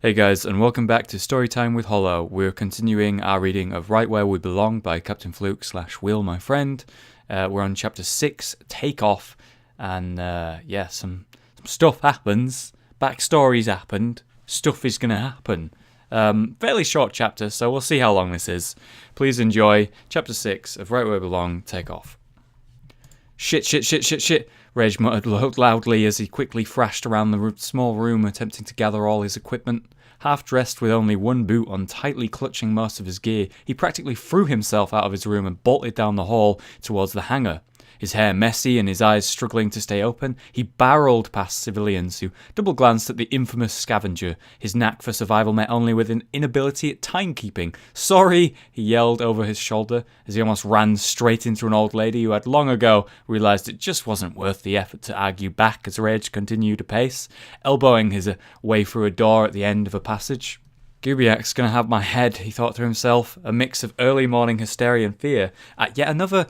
Hey guys, and welcome back to Storytime with Hollow. We're continuing our reading of Right Where We Belong by Captain Fluke / Will, my friend. We're on chapter 6, Takeoff, and some stuff happens. Backstories happened. Stuff is going to happen. Fairly short chapter, so we'll see how long this is. Please enjoy chapter 6 of Right Where We Belong, Takeoff. Shit, Reg muttered loudly as he quickly thrashed around the small room attempting to gather all his equipment. Half-dressed with only one boot on, tightly clutching most of his gear, he practically threw himself out of his room and bolted down the hall towards the hangar. His hair messy and his eyes struggling to stay open, he barreled past civilians who double-glanced at the infamous scavenger. His knack for survival met only with an inability at timekeeping. "Sorry!" he yelled over his shoulder as he almost ran straight into an old lady who had long ago realised it just wasn't worth the effort to argue back as Rage continued apace, elbowing his way through a door at the end of a passage. Gubiak's gonna have my head, he thought to himself, a mix of early morning hysteria and fear at yet another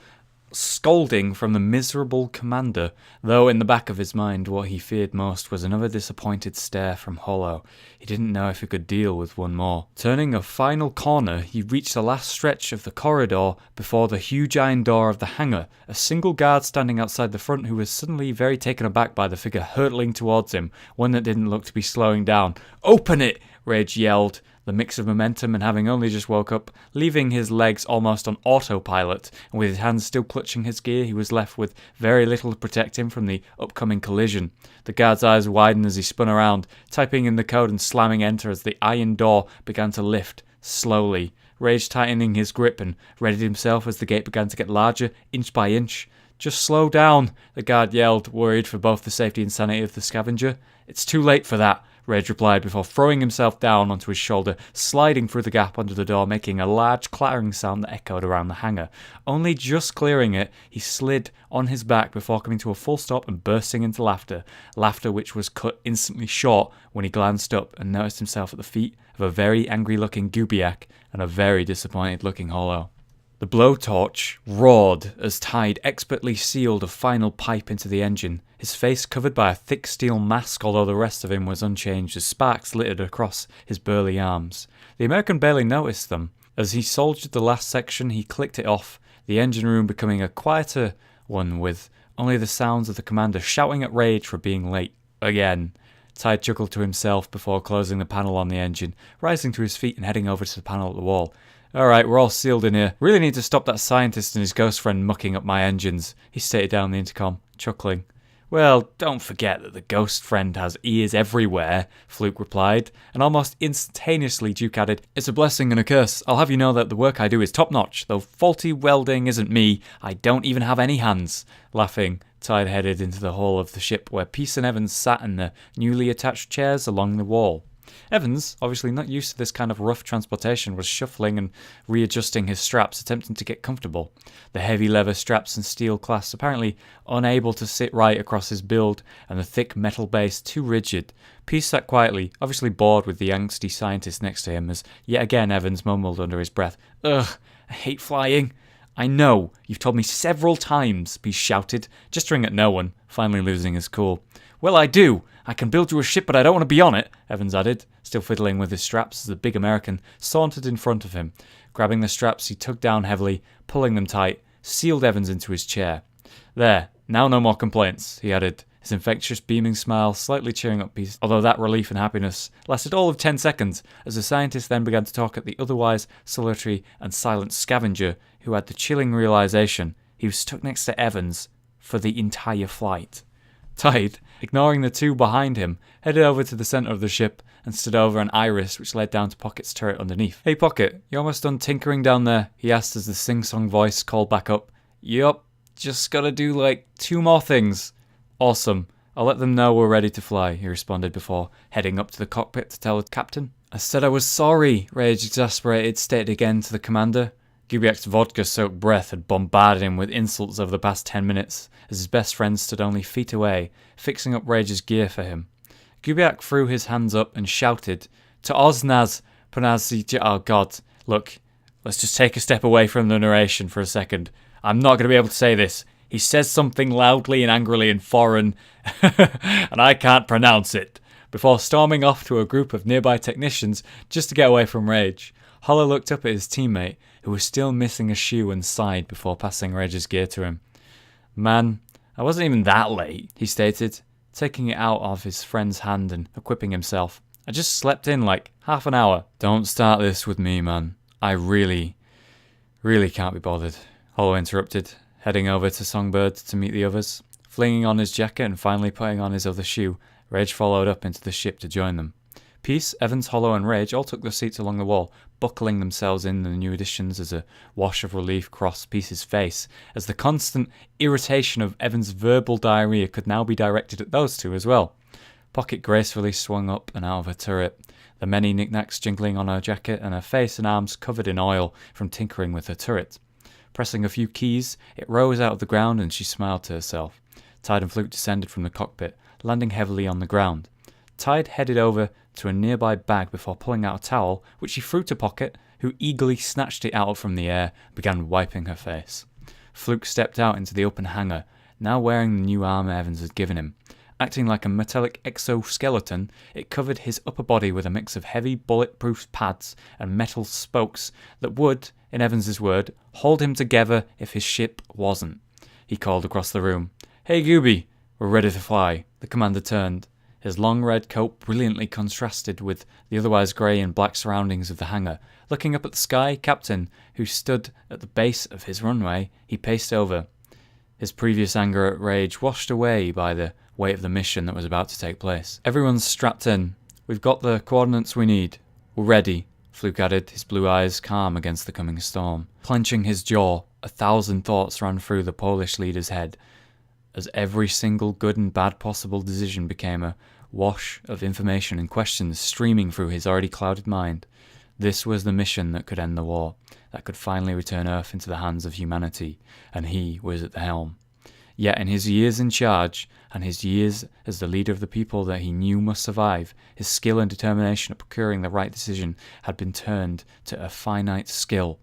scolding from the miserable commander, though in the back of his mind what he feared most was another disappointed stare from Hollow. He didn't know if he could deal with one more. Turning a final corner, he reached the last stretch of the corridor before the huge iron door of the hangar, a single guard standing outside the front who was suddenly very taken aback by the figure hurtling towards him, one that didn't look to be slowing down. "Open it!" Rage yelled, the mix of momentum and having only just woke up, leaving his legs almost on autopilot, and with his hands still clutching his gear, he was left with very little to protect him from the upcoming collision. The guard's eyes widened as he spun around, typing in the code and slamming enter as the iron door began to lift, slowly. Rage tightening his grip and readied himself as the gate began to get larger, inch by inch. "Just slow down," the guard yelled, worried for both the safety and sanity of the scavenger. "It's too late for that," Rage replied before throwing himself down onto his shoulder, sliding through the gap under the door, making a large clattering sound that echoed around the hangar. Only just clearing it, he slid on his back before coming to a full stop and bursting into laughter which was cut instantly short when he glanced up and noticed himself at the feet of a very angry-looking Gubiak and a very disappointed-looking Hollow. The blowtorch roared as Tide expertly sealed a final pipe into the engine, his face covered by a thick steel mask, although the rest of him was unchanged as sparks littered across his burly arms. The American barely noticed them. As he soldiered the last section, he clicked it off, the engine room becoming a quieter one with only the sounds of the commander shouting at Rage for being late again. Tide chuckled to himself before closing the panel on the engine, rising to his feet and heading over to the panel at the wall. "Alright, we're all sealed in here. Really need to stop that scientist and his ghost friend mucking up my engines," he stated down the intercom, chuckling. "Well, don't forget that the ghost friend has ears everywhere," Fluke replied, and almost instantaneously Duke added, "It's a blessing and a curse. I'll have you know that the work I do is top-notch, though faulty welding isn't me. I don't even have any hands." Laughing, Tide headed into the hall of the ship where Peace and Evans sat in the newly attached chairs along the wall. Evans, obviously not used to this kind of rough transportation, was shuffling and readjusting his straps, attempting to get comfortable. The heavy leather straps and steel clasps apparently unable to sit right across his build, and the thick metal base too rigid. Peace sat quietly, obviously bored with the angsty scientist next to him, as yet again Evans mumbled under his breath, "Ugh, I hate flying." "I know, you've told me several times," Peace shouted, gesturing at no one, finally losing his cool. "Well, I do. I can build you a ship, but I don't want to be on it," Evans added, still fiddling with his straps as the big American sauntered in front of him. Grabbing the straps, he tugged down heavily, pulling them tight, sealed Evans into his chair. "There, now no more complaints," he added, his infectious beaming smile slightly cheering up Peace, although that relief and happiness lasted all of 10 seconds, as the scientist then began to talk at the otherwise solitary and silent scavenger, who had the chilling realization he was stuck next to Evans for the entire flight. Tide, ignoring the two behind him, headed over to the centre of the ship and stood over an iris which led down to Pocket's turret underneath. "Hey Pocket, you almost done tinkering down there?" he asked as the sing-song voice called back up. "Yup, just gotta do like 2 more things." "Awesome, I'll let them know we're ready to fly," he responded before heading up to the cockpit to tell the captain. "I said I was sorry," Rage, exasperated, stated again to the commander. Gubiak's vodka-soaked breath had bombarded him with insults over the past 10 minutes, as his best friend stood only feet away, fixing up Rage's gear for him. Gubiak threw his hands up and shouted, "To Oznaz, Panazzi, oh god, look, let's just take a step away from the narration for a second. I'm not going to be able to say this. He says something loudly and angrily in foreign, and I can't pronounce it. before storming off to a group of nearby technicians just to get away from Rage. Hollow looked up at his teammate, who was still missing a shoe, and sighed before passing Rage's gear to him. "Man, I wasn't even that late," he stated, taking it out of his friend's hand and equipping himself. "I just slept in like half an hour." "Don't start this with me, man. I really can't be bothered," Hollow interrupted, heading over to Songbird to meet the others. Flinging on his jacket and finally putting on his other shoe, Rage followed up into the ship to join them. Peace, Evans, Hollow and Rage all took their seats along the wall, buckling themselves in the new additions as a wash of relief crossed Peace's face, as the constant irritation of Evans' verbal diarrhea could now be directed at those two as well. Pocket gracefully swung up and out of her turret, the many knickknacks jingling on her jacket and her face and arms covered in oil from tinkering with her turret. Pressing a few keys, it rose out of the ground and she smiled to herself. Tide and Fluke descended from the cockpit, landing heavily on the ground. Tide headed over to a nearby bag before pulling out a towel, which she threw to Pocket, who eagerly snatched it out from the air and began wiping her face. Fluke stepped out into the open hangar, now wearing the new armor Evans had given him. Acting like a metallic exoskeleton, it covered his upper body with a mix of heavy bulletproof pads and metal spokes that would, in Evans' word, hold him together if his ship wasn't. He called across the room. "Hey Gooby, we're ready to fly." The commander turned. His long red coat brilliantly contrasted with the otherwise grey and black surroundings of the hangar. Looking up at the sky captain, who stood at the base of his runway, he paced over, his previous anger at Rage washed away by the weight of the mission that was about to take place. "Everyone's strapped in. We've got the coordinates we need. We're ready," Fluke added, his blue eyes calm against the coming storm. Clenching his jaw, 1,000 thoughts ran through the Polish leader's head, as every single good and bad possible decision became a wash of information and questions streaming through his already clouded mind. This was the mission that could end the war, that could finally return Earth into the hands of humanity, and he was at the helm. Yet in his years in charge, and his years as the leader of the people that he knew must survive, his skill and determination at procuring the right decision had been turned to a finite skill.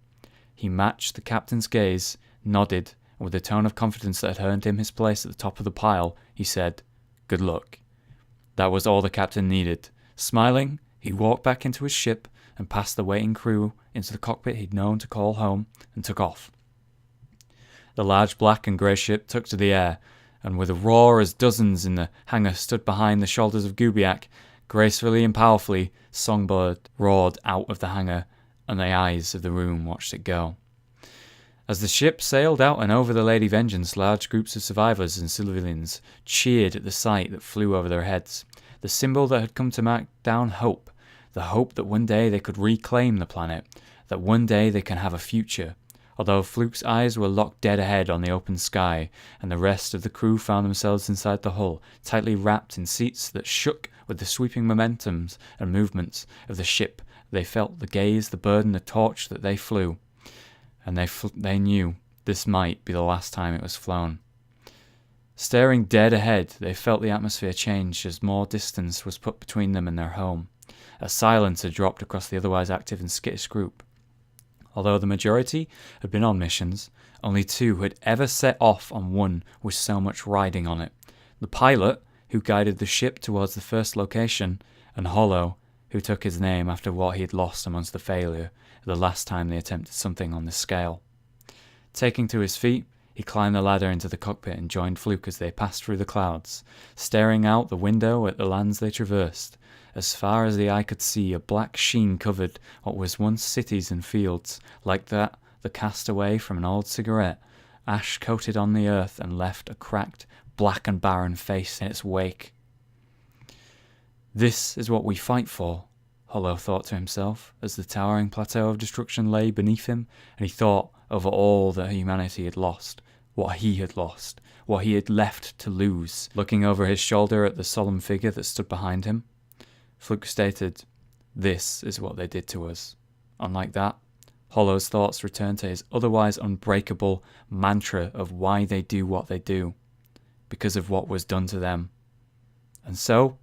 He matched the captain's gaze, nodded, and with a tone of confidence that had earned him his place at the top of the pile, he said, "Good luck." That was all the captain needed. Smiling, he walked back into his ship and passed the waiting crew into the cockpit he'd known to call home, and took off. The large black and grey ship took to the air, and with a roar as dozens in the hangar stood behind the shoulders of Gubiak, gracefully and powerfully, Songbird roared out of the hangar, and the eyes of the room watched it go. As the ship sailed out and over the Lady Vengeance, large groups of survivors and civilians cheered at the sight that flew over their heads, the symbol that had come to mark down hope, the hope that one day they could reclaim the planet, that one day they can have a future. Although Fluke's eyes were locked dead ahead on the open sky, and the rest of the crew found themselves inside the hull, tightly wrapped in seats that shook with the sweeping momentums and movements of the ship, they felt the gaze, the burden, the torch that they flew. And they knew this might be the last time it was flown. Staring dead ahead, they felt the atmosphere change as more distance was put between them and their home. A silence had dropped across the otherwise active and skittish group. Although the majority had been on missions, only 2 had ever set off on one with so much riding on it. The pilot, who guided the ship towards the first location, and Hollow, who took his name after what he had lost amongst the failure the last time they attempted something on this scale. Taking to his feet, he climbed the ladder into the cockpit and joined Fluke as they passed through the clouds, staring out the window at the lands they traversed. As far as the eye could see, a black sheen covered what was once cities and fields, like that the cast away from an old cigarette, ash coated on the earth and left a cracked, black and barren face in its wake. This is what we fight for, Hollow thought to himself, as the towering plateau of destruction lay beneath him, and he thought over all that humanity had lost, what he had lost, what he had left to lose, looking over his shoulder at the solemn figure that stood behind him. Fluke stated, "This is what they did to us." Unlike that, Hollow's thoughts returned to his otherwise unbreakable mantra of why they do what they do, because of what was done to them. And so,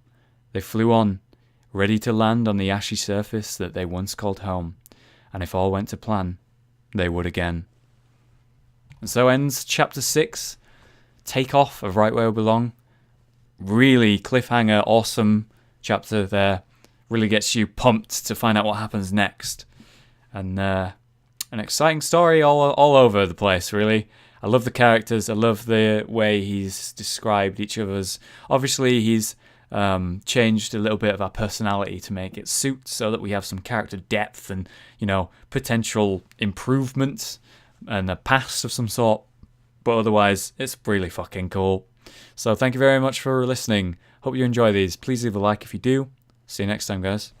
they flew on, ready to land on the ashy surface that they once called home, and if all went to plan, they would again. And so ends Chapter 6, Takeoff of Right Where We Belong. Really cliffhanger, awesome chapter there. Really gets you pumped to find out what happens next. And an exciting story all over the place, really. I love the characters. I love the way he's described each other's. Obviously, he's changed a little bit of our personality to make it suit, so that we have some character depth and, potential improvements and a past of some sort. But otherwise, it's really fucking cool. So thank you very much for listening. Hope you enjoy these. Please leave a like if you do. See you next time, guys.